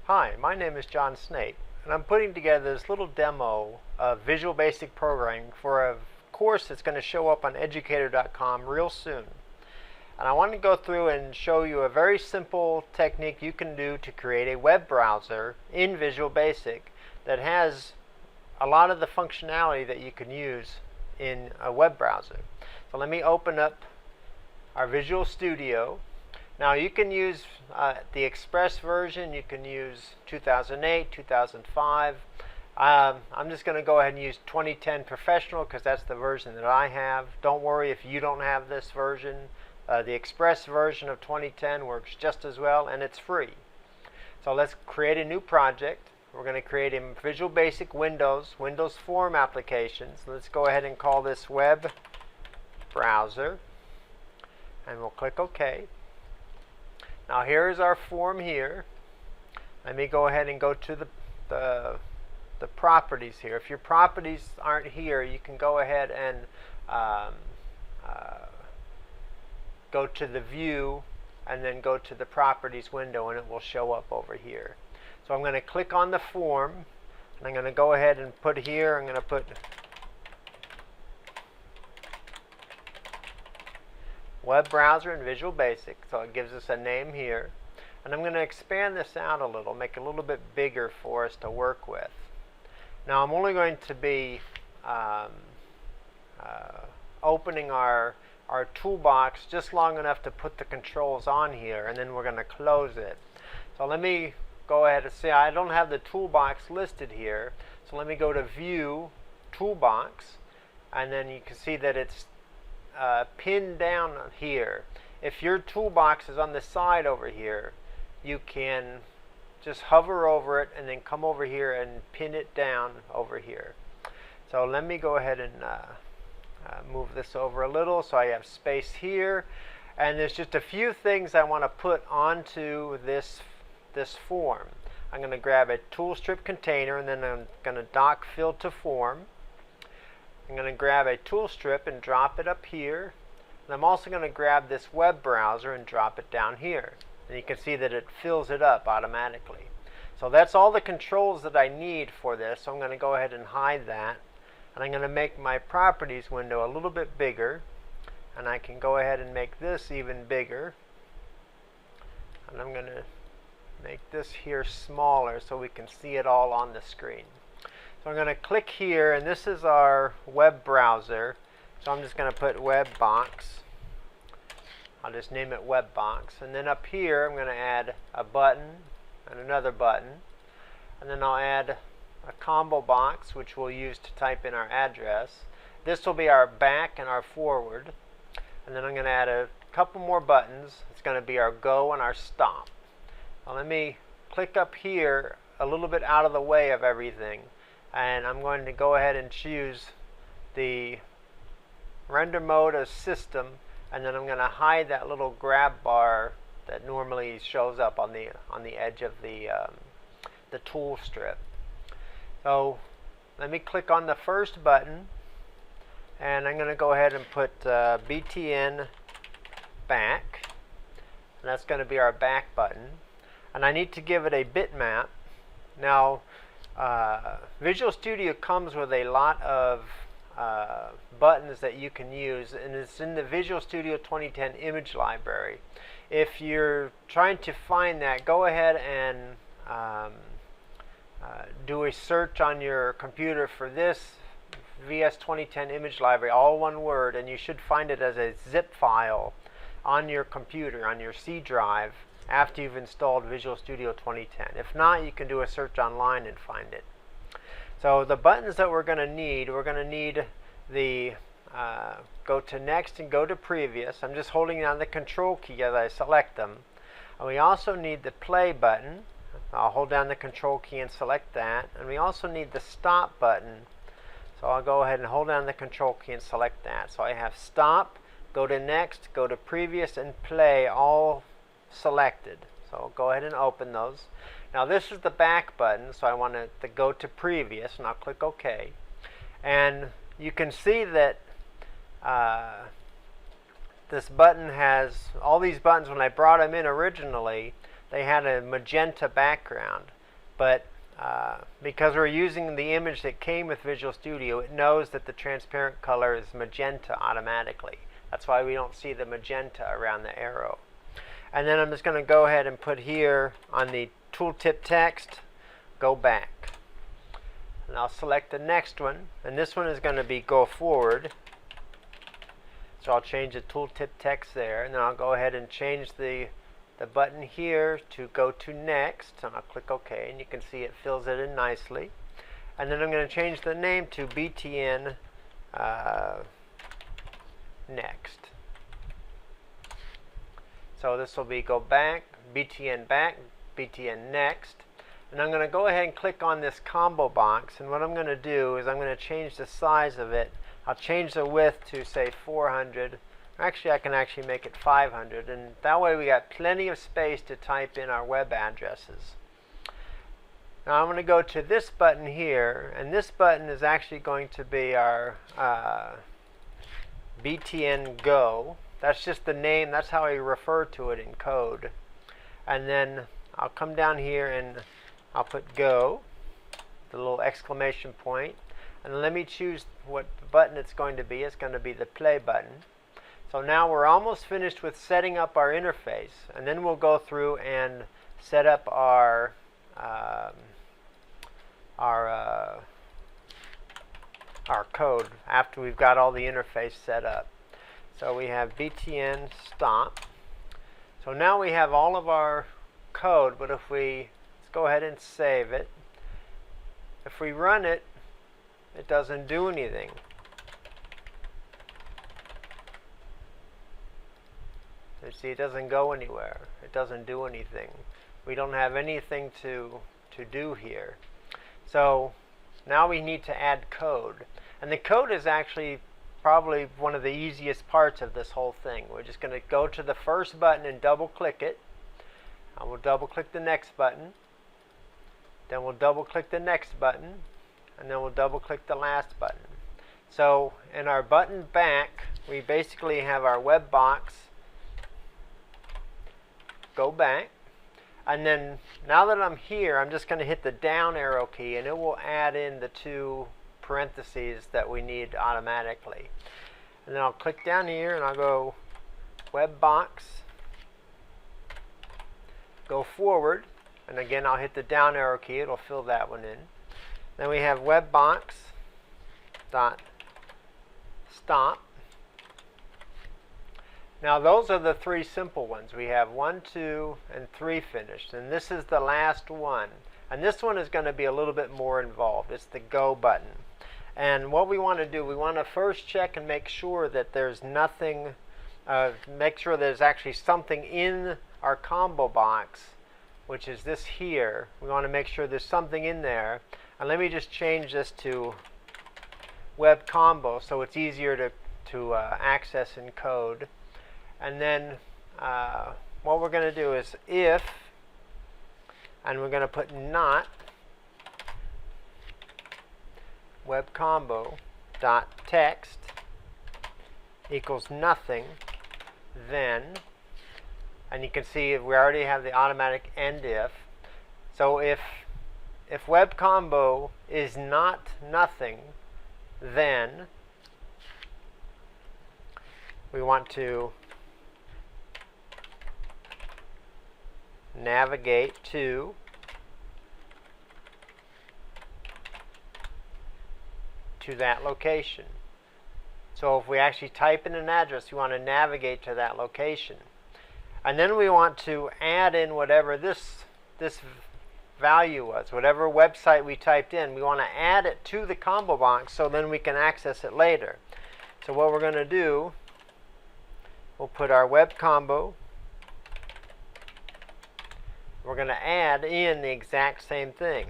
Hi, my name is John Snape, and I'm putting together this little demo of Visual Basic Programming for a course that's going to show up on Educator.com real soon. And I want to go through and show you a very simple technique you can do to create a web browser in Visual Basic that has a lot of the functionality that you can use in a web browser. So let me open up our Visual Studio. Now you can use the Express version, you can use 2008, 2005. I'm just going to go ahead and use 2010 Professional because that's the version that I have. Don't worry if you don't have this version. The Express version of 2010 works just as well, and it's free. So let's create a new project. We're going to create a Visual Basic Windows form applications. Let's go ahead and call this Web Browser, and we'll click OK. Now here's our form here. Let me go ahead and go to the properties here. If your properties aren't here, you can go ahead and go to the view and then go to the properties window, and it will show up over here. So I'm going to click on the form, and I'm going to go ahead and put here, I'm going to put Web Browser in Visual Basic, so it gives us a name here. And I'm going to expand this out a little, make it a little bit bigger for us to work with. Now I'm only going to be opening our toolbox just long enough to put the controls on here, and then we're going to close it. So let me go ahead and see, I don't have the toolbox listed here, so let me go to View, Toolbox, and then you can see that it's pinned down here. If your toolbox is on the side over here, you can just hover over it and then come over here and pin it down over here. So let me go ahead and move this over a little so I have space here. And there's just a few things I want to put onto this form. I'm going to grab a tool strip container, and then I'm going to dock fill to form. I'm going to grab a tool strip and drop it up here. And I'm also going to grab this web browser and drop it down here. And you can see that it fills it up automatically. So that's all the controls that I need for this. So I'm going to go ahead and hide that. And I'm going to make my properties window a little bit bigger. And I can go ahead and make this even bigger. And I'm going to make this here smaller so we can see it all on the screen. So I'm going to click here, and this is our web browser. So I'm just going to put web box. I'll just name it web box. And then up here I'm going to add a button and another button. And then I'll add a combo box, which we'll use to type in our address. This will be our back and our forward. And then I'm going to add a couple more buttons. It's going to be our go and our stop. Now let me click up here a little bit out of the way of everything. And I'm going to go ahead and choose the render mode as system, and then I'm going to hide that little grab bar that normally shows up on the edge of the tool strip. So let me click on the first button, and I'm going to go ahead and put VTN back, and that's going to be our back button. And I need to give it a bitmap. Now Visual Studio comes with a lot of buttons that you can use, and it's in the Visual Studio 2010 image library. If you're trying to find that, go ahead and do a search on your computer for this VS 2010 image library, all one word, and you should find it as a zip file on your computer, on your C drive, after you've installed Visual Studio 2010. If not, you can do a search online and find it. So the buttons that we're going to need the go to next and go to previous. I'm just holding down the control key as I select them. And we also need the play button. I'll hold down the control key and select that. And we also need the stop button. So I'll go ahead and hold down the control key and select that. So I have stop, go to next, go to previous, and play all selected. So I'll go ahead and open those. Now this is the back button, so I want to go to previous, and I'll click OK. And you can see that this button has all these buttons. When I brought them in originally, they had a magenta background. but because we're using the image that came with Visual Studio, it knows that the transparent color is magenta automatically. That's why we don't see the magenta around the arrow. And then I'm just going to go ahead and put here on the tooltip text, go back. And I'll select the next one, and this one is going to be go forward. So I'll change the tooltip text there, and then I'll go ahead and change the button here to go to next, and I'll click OK, and you can see it fills it in nicely. And then I'm going to change the name to VTN next. So this will be go back, VTN next. And I'm going to go ahead and click on this combo box, and what I'm going to do is I'm going to change the size of it. I'll change the width to say 400. Actually, I can actually make it 500, and that way we got plenty of space to type in our web addresses. Now I'm going to go to this button here, and this button is actually going to be our VTN Go. That's just the name, that's how I refer to it in code. And then I'll come down here and I'll put Go, the little exclamation point, and let me choose what button it's going to be. It's going to be the play button. So now we're almost finished with setting up our interface, and then we'll go through and set up our code after we've got all the interface set up. So we have VTN Stomp. So now we have all of our code, but if let's go ahead and save it. If we run it, it doesn't do anything. You see, it doesn't go anywhere. It doesn't do anything. We don't have anything to do here. So now we need to add code. And the code is actually probably one of the easiest parts of this whole thing. We're just going to go to the first button and double click it. And we'll double click the next button. Then we'll double click the next button. And then we'll double click the last button. So in our button back, we basically have our web box, go back. And then now that I'm here, I'm just going to hit the down arrow key, and it will add in the two parentheses that we need automatically. And then I'll click down here and I'll go web box, go forward, and again I'll hit the down arrow key. It'll fill that one in. Then we have web box dot stop. Now those are the three simple ones. We have 1, 2, and 3 finished, and this is the last one. And this one is going to be a little bit more involved. It's the go button. And what we want to do, we want to first check and make sure that there's nothing, make sure there's actually something in our combo box, which is this here. We want to make sure there's something in there. And let me just change this to web combo so it's easier to access in code. And then what we're going to do is if, and we're going to put not web combo dot text equals nothing, then, and you can see we already have the automatic end if. So if web combo is not nothing, then we want to navigate to that location. So if we actually type in an address, we want to navigate to that location. And then we want to add in whatever this value was, whatever website we typed in, we want to add it to the combo box so then we can access it later. So what we're going to do, we'll put our web combo. We're going to add in the exact same thing.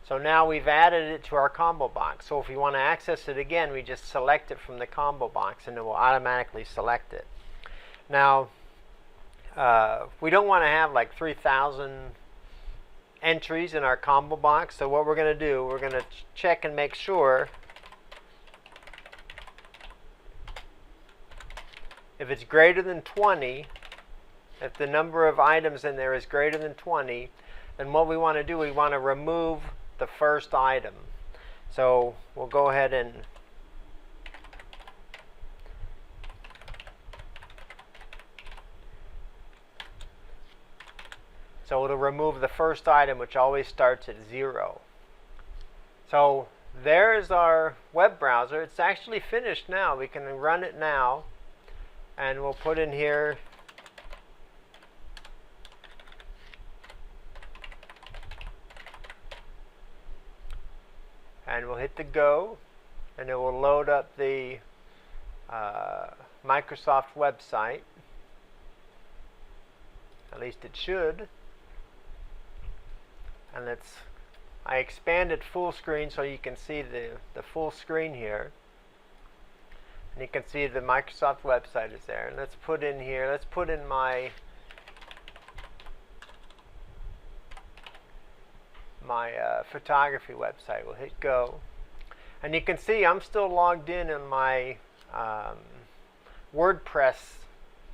So now we've added it to our combo box. So if we want to access it again, we just select it from the combo box and it will automatically select it. Now, we don't want to have like 3,000 entries in our combo box. So what we're going to do, we're going to check and make sure if it's greater than 20, if the number of items in there is greater than 20, then what we want to do, we want to remove the first item. So we'll go ahead and so it'll remove the first item, which always starts at 0. So there's our web browser. It's actually finished now. We can run it now, and we'll put in here and we'll hit the go, and it will load up the Microsoft website. At least it should. And I expanded full screen so you can see the full screen here. And you can see the Microsoft website is there. And let's put in here, let's put in my photography website. We'll hit go. And you can see I'm still logged in my WordPress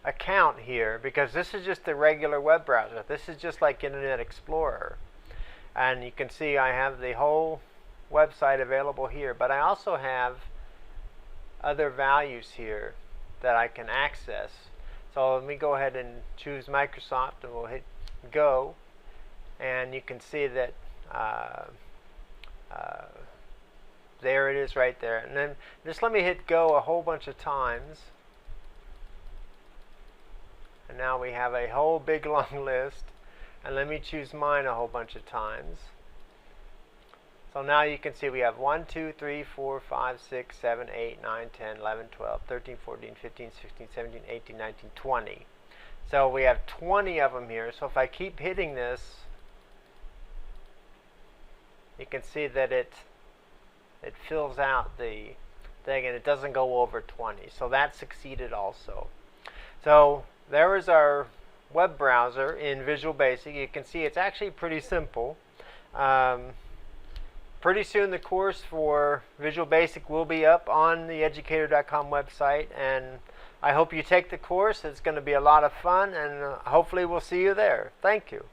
account here, because this is just a regular web browser. This is just like Internet Explorer. And you can see I have the whole website available here, but I also have other values here that I can access. So let me go ahead and choose Microsoft, and we'll hit go, and you can see that there it is right there. And then just let me hit go a whole bunch of times, and now we have a whole big long list. And let me choose mine a whole bunch of times. So now you can see we have 1, 2, 3, 4, 5, 6, 7, 8, 9, 10, 11, 12, 13, 14, 15, 16, 17, 18, 19, 20. So we have 20 of them here. So if I keep hitting this, you can see that it fills out the thing, and it doesn't go over 20. So that succeeded also. So there is our web browser in Visual Basic. You can see it's actually pretty simple. Pretty soon the course for Visual Basic will be up on the Educator.com website, and I hope you take the course. It's going to be a lot of fun, and hopefully we'll see you there. Thank you.